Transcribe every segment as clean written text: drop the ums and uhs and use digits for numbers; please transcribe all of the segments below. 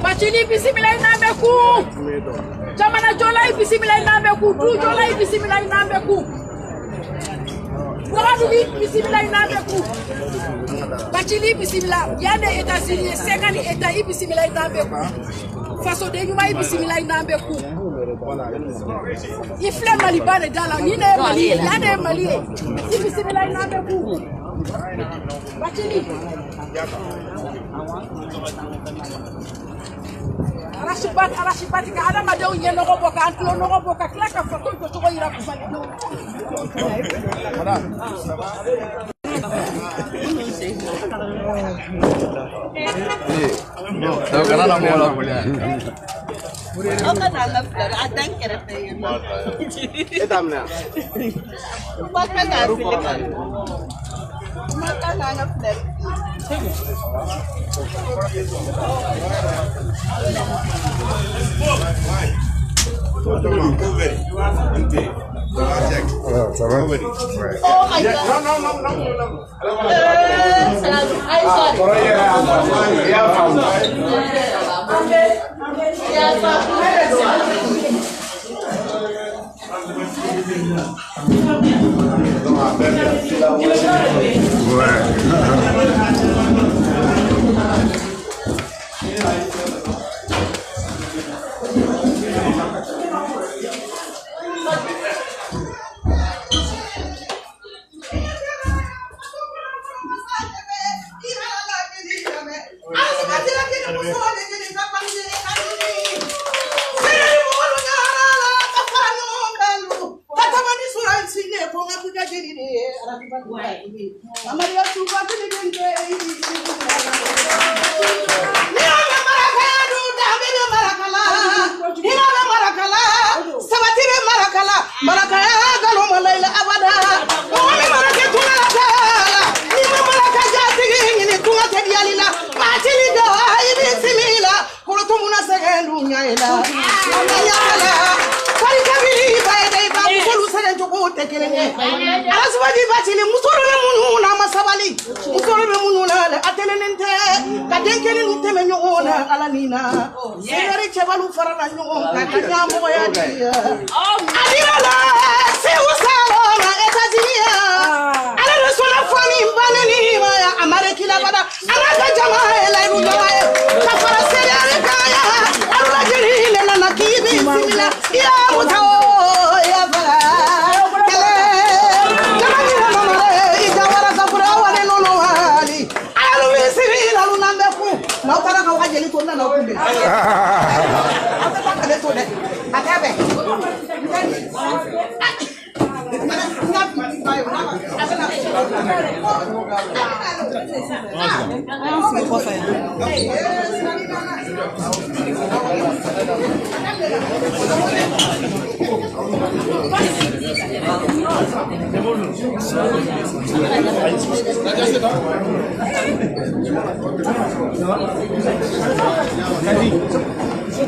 Bachili bisimila inambeku. Jamana jola bisimila inambeku. Du jola bisimila inambeku. Wadu bisimila inambeku. Bachili bisimila yande États-Unis 50 États bisimila inambeku. Façon de yuma bisimila inambeku. Il flemme Malibane dans la mine Mali, là de Mali. Bisimila inambeku. Bachili. Arashibat ka ada madau nyeno ko boka antlo no ko boka klaka foto ko to ira ku bali do no kana na mola boleh Oka nanga flor adan kere pe etamna Maka na flor Maka nanga flor Ça va? Oh my God.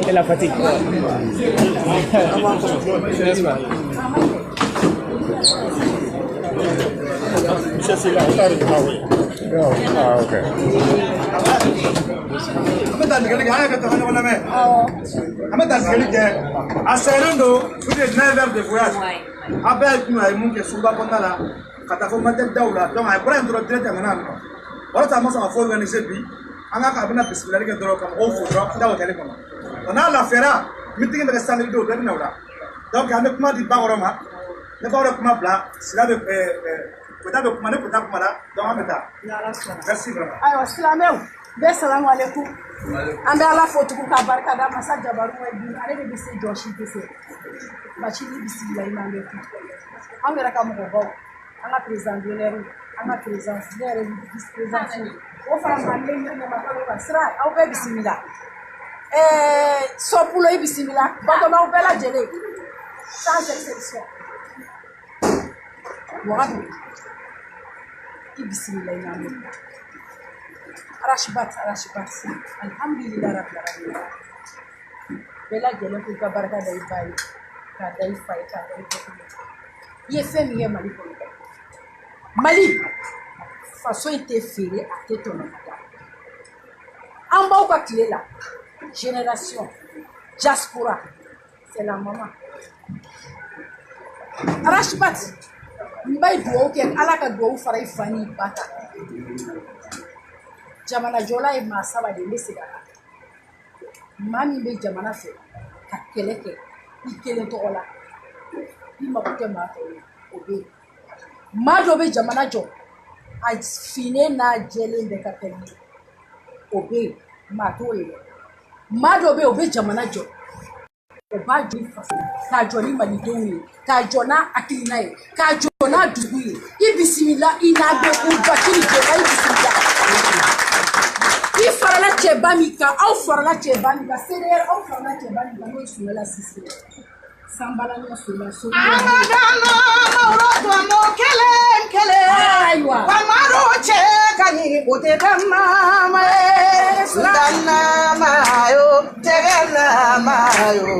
Et la fatigue. Ah, ok. On a l'affaire, meeting de Stanley do de Naura. Donc avec moi dit Baoroma, ne pas comment blanc, cela de peut-être de comment peut-être comment dans un état. Merci vraiment. ayo silameu be salamu alaikum ambe ala foto ku ka barka da masa jabaru wa bi ale de bisi joshi bisi Bachili bismillah imambe ku ambe ka mo go anga president d'honneur anga president d'honneur vice president o fara malle ni ma ka ba sra au be bismillah so pulo bismillah ba do ma o be la jele sans exception wadu bismillah imambe Arashibat, alhamdulillah rabbil alamin. bela jelen ko ka baraka da ibai ka da ifai ka da ifai ye fem ye mali ko mali façon était féré à tête ton en bas ka clé là génération diaspora c'est la maman arashbat mbay do ke ala ka do fara ifani bata jamana jola e masaba de lesega mami be jamana fe ka keleke ikele to ola ima ko ma to obe mado be jamana jo a fine na jele be ka tele obe ma to e mado be obe jamana jo o ba ju ka joni malidowi ka jona akilina e ka jona dugu e bisimila ina be ku bakiri je ai bisimila ifarala cheba mika au farala cheba mika seder au farala cheba mika no suela sisi sambala no suela so amadana mauroto mokele kele aywa pamaro che kani bote dama sudana mayo tegana mayo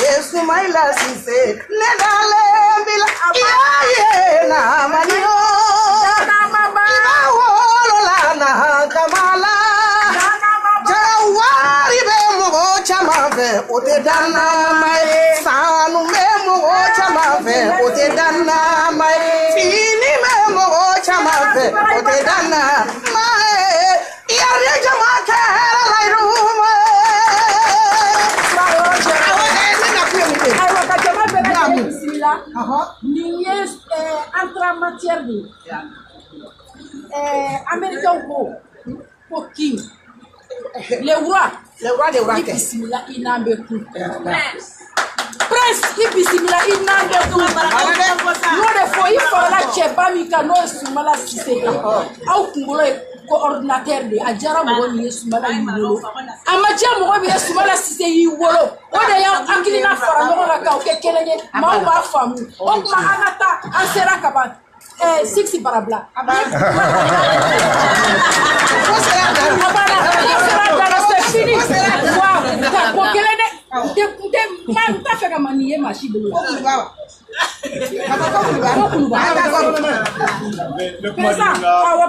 yesu maila sise nedale bila iye na manio na mama wolo lana kamala jawari be mo chamafe ote dana mai sanu me mo chamafe ote dana mai fini me mo chamafe ote dana mai yare jamaka la ruma aywa ka jama bela bisimila ni yes entre matière de américain ko king le roi de roi bisimila inambe ku prince ibisimila inambe ku no de fo ifola cheba mika no sumala sisebe au kungolo ko ordinateur de ajara mo ni sumala yolo amaja mo bi sumala sise yi wolo o de ya akilina fara no ka o ke kelenge ma ma famu o ma anata ansera kaba 6 barabla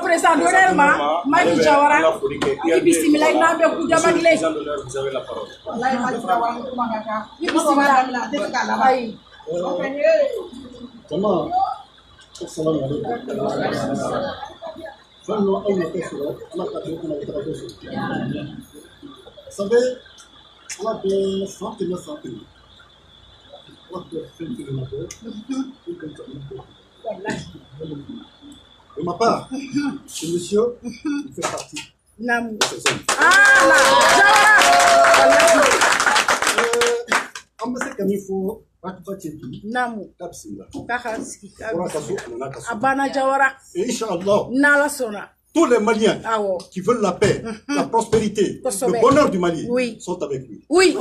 président d'honneur Madi Jawara bisimila ina be ku jamadile Assalamu Vous savez, on a des centaines de centaines. On a des centaines de ma part, ce monsieur fait partie de ces hommes. Ambassade Kamifo, Namu Abana Jawara. Et Inch'Allah, tous les Maliens qui veulent la paix, la prospérité, le bonheur du Mali sont avec lui. Oui.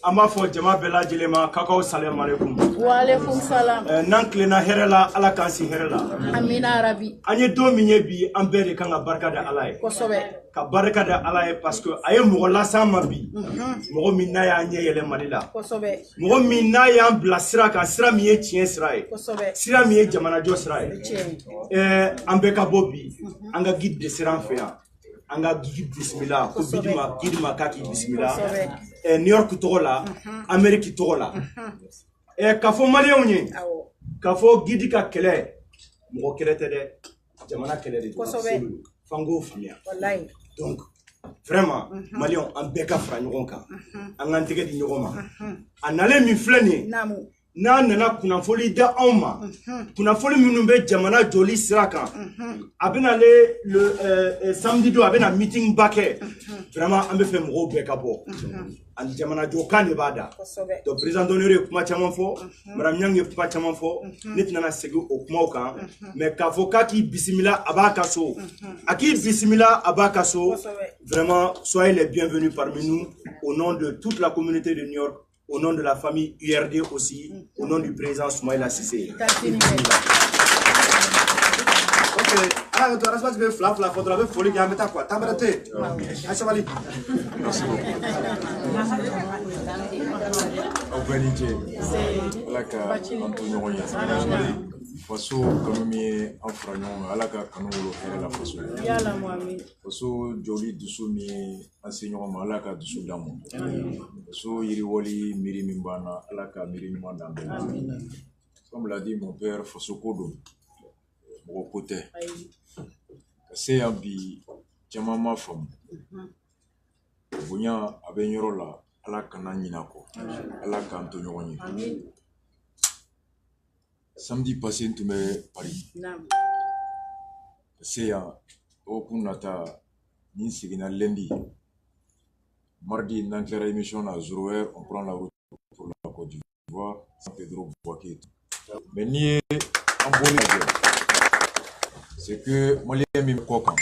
Amba fo jama bela jilema kakaw salam alaikum wa alaikum salam nan klena herela ala kansi herela amina rabbi anye do minye bi ambere kanga barka da alaye kosobe ka barka da alaye parce que aye mo la sama bi mo minna ya anye yele malila kosobe mo minna ya ambla sira ka sira miye tien sira e kosobe sira miye jamana jo sira e ambe ka bobi anga guide de sira fe ya anga gigi bismillah ko bidima kaki bismillah New York togola Amerique togola kafo malien ni kafo gidi ka kele mo kele tede jamana kele de fango famia wallahi donc vraiment malien an beka fra nyogon kan an ngantege di nyogoma anale mi fleni n'a nana kunnafoli da anw ma kunnafoli minnu bɛ jamana joli sira kan a bɛna le samedi don a bɛna meeting ba kɛ vraiment an bɛ fɛ mɔgɔw bɛɛ ka bɔ ani jamana jɔkan de b'a da donc président d'honneur ye kuma caman fɔ madame Nyang ye kuma caman fɔ ne tɛna segin o kumaw kan mais k'a fɔ k'a k'i bisimila a b'a ka so a k'i bisimila a b'a ka so vraiment soyez les bienvenus parmi nous au nom de toute la communauté de New York, au nom de la famille URD aussi, au nom du président Soumaïla Cissé. Ok, alors tu as respecté fla faut trouver folie qui a mis ta quoi, t'as braté. Achevali. Merci beaucoup. Obenije. Alaka Antonio Roya. Faso kanumi afranyon alaka kanolo hele la faso. Yala mwami. Faso joli dusu mi enseignant ma alaka dusu damu. Faso yiri woli miri mimbana alaka miri mimbana. Comme l'a dit mon père Faso Kodo. Mon côté. C'est un bi jamama fam. Bunya abenyorola alaka nanyinako. Alaka Antonio Roya. Samedi passé, nous sommes à Paris. C'est un okunata ninsigina lundi. Mardi, dans la émission à 0h, on prend la route pour la Côte d'Ivoire, San Pedro Boaké. Mais ni en Bolivie, c'est que Malien Mimkokan,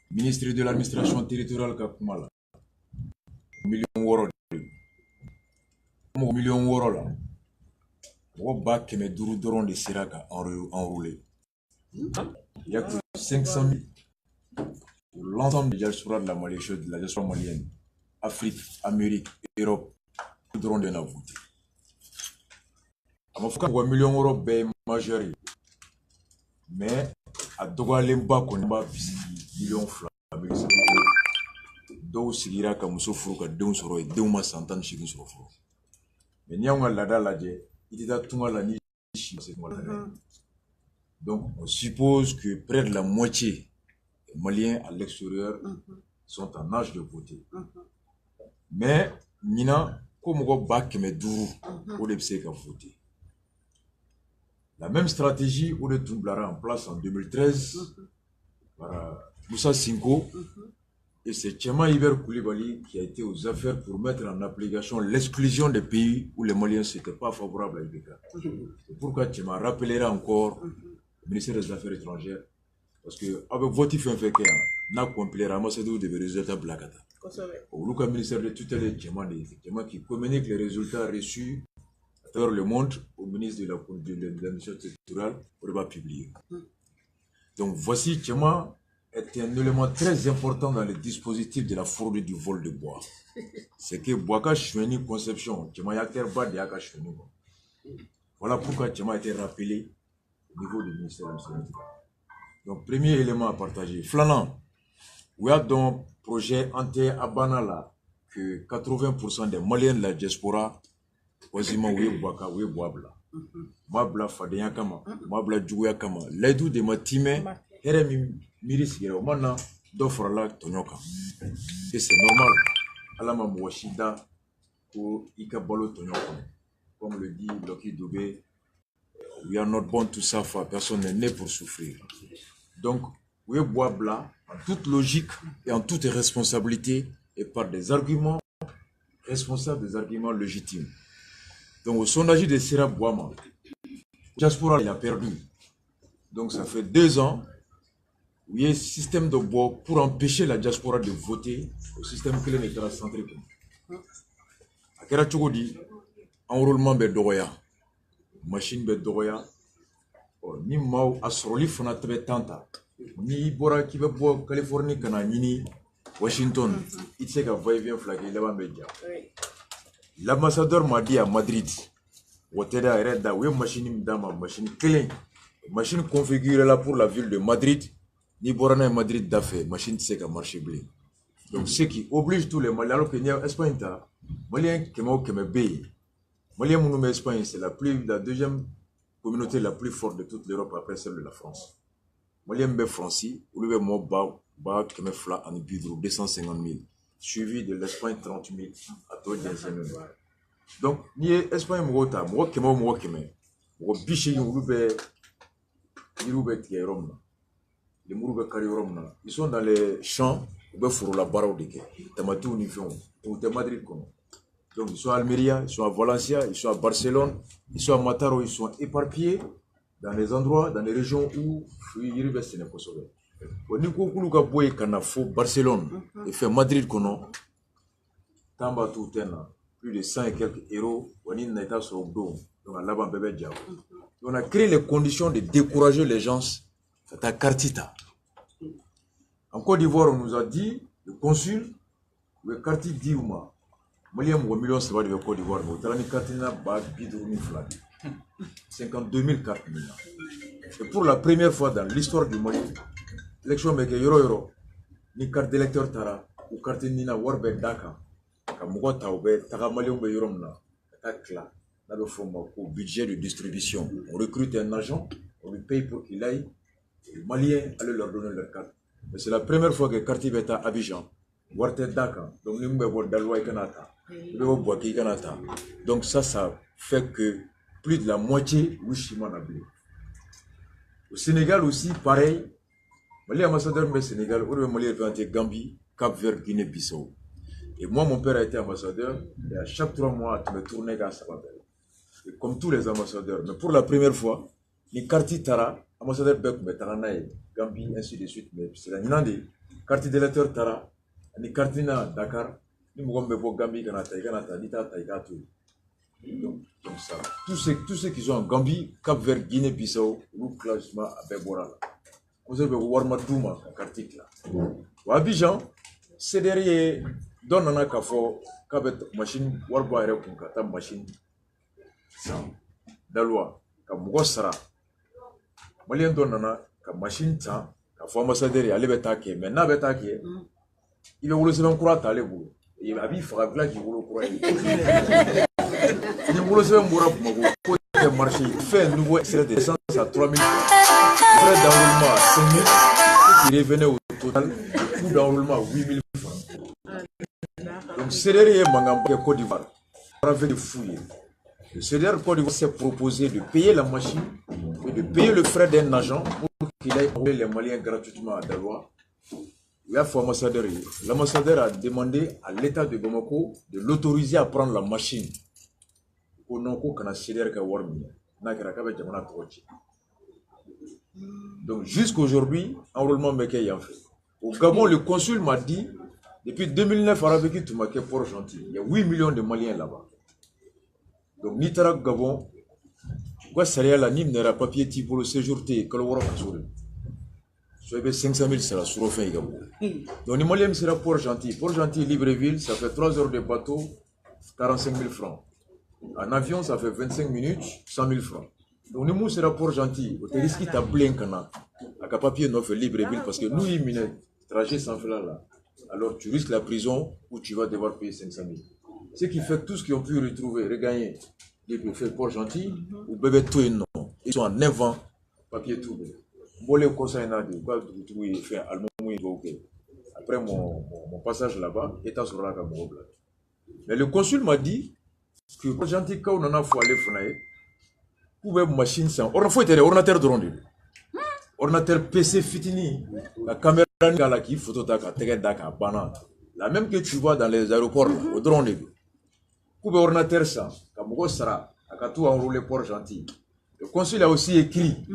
ministre de l'administration territoriale Kakumala, million d'euros là. Woba keme duru doron de Siraka enroulé. Il y a que 500 000 pour l'ensemble de diaspora de la diaspora malienne, Afrique, Amérique, Europe, tout doron de la voûte. À mon frère, 1 million d'euros est majeur. Mais à Dogalemba, qu'on a million francs. Donc, Sigira, comme Sofro, deux soro et 2 mois s'entendent chez nous. Mais n'y a pas là ladje. Donc, on suppose que près de la moitié des Maliens à l'extérieur sont en âge de voter. Mais, Nina, comme on va pour les voter. La même stratégie, on est en place en 2013 par Moussa Sinko. Et c'est Tchema Iber Koulibaly qui a été aux affaires pour mettre en application l'exclusion des pays où les Maliens n'étaient pas favorables à l'IBK. C'est pourquoi Tchema rappellera encore le ministère des Affaires étrangères. Parce que avec votre fait n'a compilé Ramassadou des résultats Blakata. Au le ministère de tutelle Tchema qui communique les résultats reçus à travers le monde au ministre de l'administration territoriale pour les publier. Donc voici Tchema est un élément très important dans le dispositif de la fraude du vol de bois. C'est que Boaka Choueni Conception, voilà pourquoi Tchema a été rappelé au niveau du ministère de l'Intérieur. Donc, premier élément à partager. Flanant, il y a donc projet ante Abanala que 80% des Maliens de la diaspora, quasiment, oui, Boaka, oui, Boabla. Mabla Fadeya Kama, Mabla Djouya Kama, l'aidou de Matime, Heremi. Miris yɛrɛ o mana dɔ farala tɔɲɔ kan et c'est normal ala ma mɔgɔ si da ko i ka balo tɔɲɔ kɔnɔ comme le dit Lucky Dubé, we are not born to suffer, personne n'est né pour souffrir. Donc we bois blanc en toute logique et en toute responsabilité et par des arguments responsables, des arguments légitimes. Donc au sondage de Sira Boama, diaspora il a perdu. Donc ça fait 2 ans. Il y a un système de bois pour empêcher la diaspora de voter au système clé n'est centré. A kera cogo di enrôlement be dogoya machine be dogoya ni maaw a sɔrɔli fana tɛ tanta ni bɔra k'i bɛ bɔ Californie kana ɲini Washington i tɛ se ka va-et-vient fila kɛ laban bɛ ja. L'ambassadeur m'a dit à Madrid o tɛ da yɛrɛ da u ye machine min d'a ma machine kelen machine configurée là pour la ville de Madrid. Ni Borana et Madrid d'affaires, machine c'est qu'à marcher blé. Donc ce qui oblige tous les Maliens, alors que n'y a Espagne, Maliens qui m'ont bé. Maliens mon Espagne, c'est la deuxième communauté la plus forte de toute l'Europe après celle de la France. Maliens bé Francie, ou le mot bas qui me fla en bidrou 250 000, suivi de l'Espagne 30 000 à toi 15 000. Donc, ni Espagne mugota, mugo keme, mugo biche yurube tigerom. Les mourube karirom na. Ils sont dans les champs, ils font la barre de Tamati ou Nifion, ou de Madrid. Donc, ils sont à Almeria, ils sont à Valencia, ils sont à Barcelone, ils sont à Mataro, ils sont éparpillés dans les endroits, dans les régions où il y a des Kosovo. Au niveau où il y a Barcelone et fait Madrid, Tamba tout plus de 100 et quelques euros, on a créé les conditions de décourager les gens. C'est à Cartita. En Côte d'Ivoire, on nous a dit, le consul, le quartier dit Ouma, Malien, million de Côte d'Ivoire, Cartina, 52 000 cartes. Et pour la première fois dans l'histoire du Mali, l'élection avec Euro, ni carte d'électeur Tara, ou carte Nina Warbe Daka, Kamugota, Tara Malion Yoromna, Takla, au budget de distribution. On recrute un agent, on lui paye pour qu'il aille, les Maliens allaient leur donner leur carte. Mais c'est la première fois que Cartier est à Abidjan, Warte Daka, donc nous avons Dalwa Kanata, Kanata. Donc ça fait que plus de la moitié, Wishima Nabi. Au Sénégal aussi, pareil, Mali ambassadeur du Sénégal, au Mali est Gambie, Cap-Vert, Guinée-Bissau. Et moi, mon père a été ambassadeur, et à chaque 3 mois, tu me tournais à Sababel. Et comme tous les ambassadeurs, mais pour la première fois, les quartiers Tara, ambassadeur Bek, mais Taranaï, Gambie, ainsi de suite, mais c'est la Nandi, quartier d'électeur Tara, les quartiers Dakar, nous avons Gambie, Kanata, Dita, Taïgatou. Donc ça, tous ceux qui sont en Gambie, Cap-Vert, Guinée-Bissau, ou classement à Bebora. Vous avez Warma Douma, quartier là. Ou Abidjan, c'est derrière, dans un café, Kabet machine, Warba et Kata machine, Dalwa, Kamugosara. Malien donnana, comme machine, Kafo ambassadeur, allez betake, mais n'a betake, il va vous laisser un courant à l'éboulot. Il a vu Fragla qui vous le croyez. Il vous laisse un mourant pour le marché. Il fait un nouveau extrait d'essence à 3 000 francs. Frais d'enroulement à 5 000. Il revenait au total. Coût d'enroulement à 8 000 francs. Donc, c'est derrière Mangambe Côte d'Ivoire. On a fait des fouilles. Le CDR Côte d'Ivoire s'est proposé de payer la machine et de payer le frais d'un agent pour qu'il aille envoyer les Maliens gratuitement à Daloa. L'ambassadeur a demandé à l'État de Bamako de l'autoriser à prendre la machine. Donc jusqu'à aujourd'hui, enrôlement Meké a fait. Au Gabon, le consul m'a dit, depuis 2009, à Rabeki Toumaké, Port-Gentil, il y a 8 millions de Maliens là-bas. Donc Nitara Gabon, quoi ça là, ni n'era papier pour le séjour T, que le Wara Kassoure. Je vais 500 000 c'est la Sourofin Gabon. Donc les Maliens sera Port-Gentil. Port-Gentil, Libreville, ça fait 3 heures de bateau, 45 000 francs. En avion, ça fait 25 minutes, 100 000 francs. Donc nous sera Port-Gentil. Tu risques de Blinkana. À papier, nous fait Libreville parce que nous, il y a un trajet sans faire là. Alors tu risques la prison où tu vas devoir payer 500 000. Ce qui fait que tous qui ont pu retrouver, regagner, les préfets Port-Gentil, ou bébé tout et non. Ils sont en invent, papier tout. Après mon passage là-bas, état sur la caméra. Mais le consul m'a dit que Port-Gentil, quand on en a fait aller Funaye, pouvait machine sans. On a fait un ordinateur de ronde. Ordinateur PC fitini, la caméra qui photo daka, daka, banane. La même que tu vois dans les aéroports, au drone. Pouvait ordinateur ça, comme Sara, à tout enrouler Port-Gentil. Le consul a aussi écrit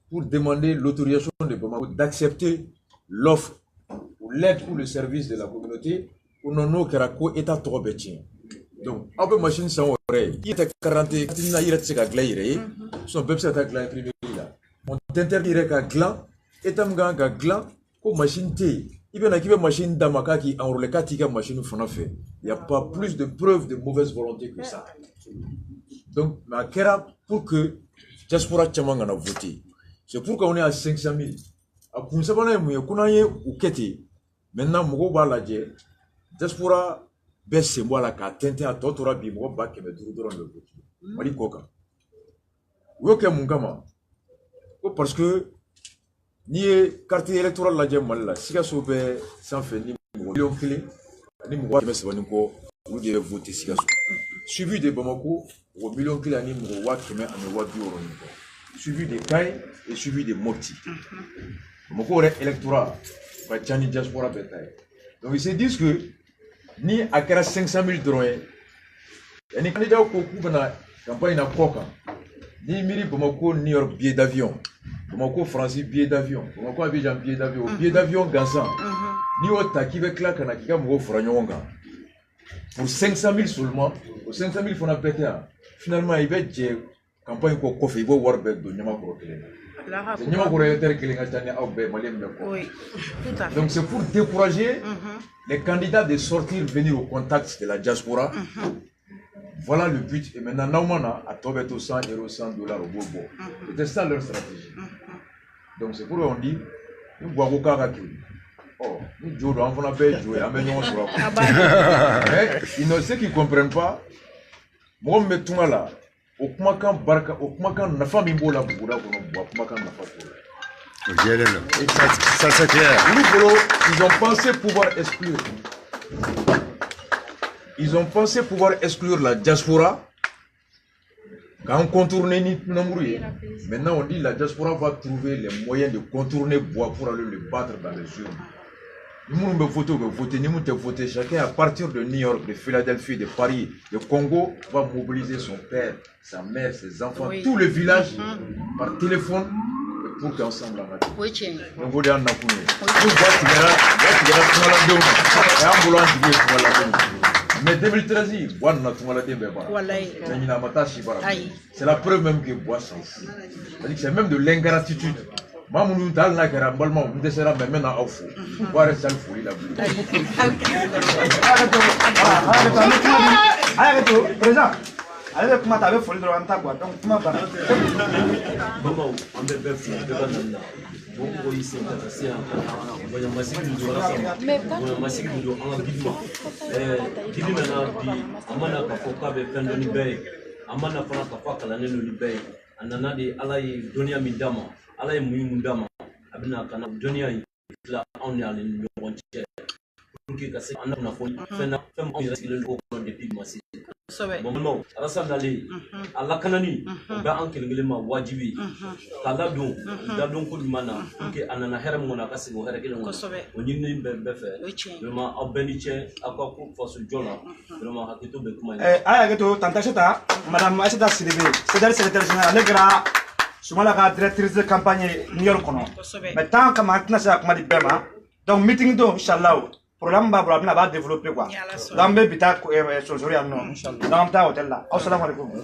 pour demander l'autorisation de Bamako d'accepter l'offre ou l'aide pour le service de la communauté pour non Kerako état trop bétien. Donc, on peut machine sans oreille. Il était 40 son peuple s'est gland privé là. On t'interdirait à gland, et t'amgang à gland, comme machine T. Il y a une machine d'Amaka qui enroule 4 machines qu'on a fait. Il n'y a pas plus de preuves de mauvaise volonté que ça. Donc, ma kera pour que diaspora Chamanga a voté. C'est pourquoi on est à 500 000. À Pounsabana, ou Keti. Maintenant, Mogoba l'a dit, diaspora baisse moi la catente à Totora Bimo, Bak et Medroudron le vote. Malikoka. Woke Mungama. Parce que, ni quartier électoral la Djamala, si la sobe sans fait ni million clé, ni moi, mais c'est pas nous pour vous dire voter si la sobe. suivi de Bamako, au million de l'année, au Wakeme, au Wabioro, suivi de Kai et suivi de Moti. Bamako est électorat, Bachani Diaspora Betaille. Donc ils se disent que ni à 500 000 $, il y a des candidats qui ont la campagne à Koka, ni Miri Bamako, ni leur billet d'avion. Bamako, Francis, billet d'avion. Bamako, Abidjan, billet d'avion. Billet d'avion, Gansan. Ni autre qui veut claquer, qui a mon franyonga. Pour 500 000 seulement, pour 500 000 il faut en péter. Finalement, il va dire campagne pour Kofi, il va voir de Niamakoro. Donc c'est pour décourager les candidats de sortir, venir au contact de la diaspora. Voilà le but. Et maintenant, Naumana a tombé au 100 €, $100 au Bobo. C'était ça leur stratégie. Donc c'est pour eux on dit, nous boivons au Karakiri. Oh, nous jouons, on a bien joué, mais ceux qui ne comprennent pas, moi, je suis là. Au Kumakan Barka, au Kumakan Nafa Mimbola Bouda, au Kumakan Nafa. Ça c'est clair. Ils ont pensé pouvoir exclure. Ils ont pensé pouvoir exclure la diaspora. Quand on contourne Namourie, maintenant on dit que la diaspora va trouver les moyens de contourner Bois pour aller le battre dans les urnes. Nous ne pouvons voter, chacun à partir de New York, de Philadelphie, de Paris, de Congo, va mobiliser son père, sa mère, ses enfants, tous les villages par téléphone pour qu'ensemble on mais 2013, c'est la preuve même que Bois c'est même de l'ingratitude. Mamoudou dal na kera balma mu desera mais maintenant au fou voir ça le fou il a voulu arrête président avec comment t'avais folie dans ta quoi donc comment pas maman on peut faire fou de banana bon pour ici c'est un voyons massif du on massif du en bidma bibi maintenant bi amana ka foka be pendo ni bay amana fana ka foka la nenu ni bay anana di alay dunia mindama ala ye mun dama a bɛna ka na dɔnniya in tila anw ni ale ni ɲɔgɔn cɛ pour que ka se an na fɔ fɛn anw yɛrɛ sigilen don kɔnɔ depuis ma se bamanan Alassane nalen a lakanani o bɛ an kelen kelen ma wajibi k'a ladon ko ɲuman na pour que a nana hɛrɛ min kɔnɔ a ka segin o hɛrɛ kelen kɔnɔ o ɲinini bɛɛ fɛ vraiment aw bɛɛ ni cɛ aw ka ko faso jɔ la vraiment hakili to bɛ kuma in a y'a to tante Aïssata madame Aïssata Sidibé secrétaire général ale kɛra Soumala ka directrice de campagne New York kono mais tant que maintenant c'est comme dit bema donc meeting do inchallah programme ba bla ba développer quoi donc be bita sojori amno inchallah donc ta hôtel là assalamu alaikum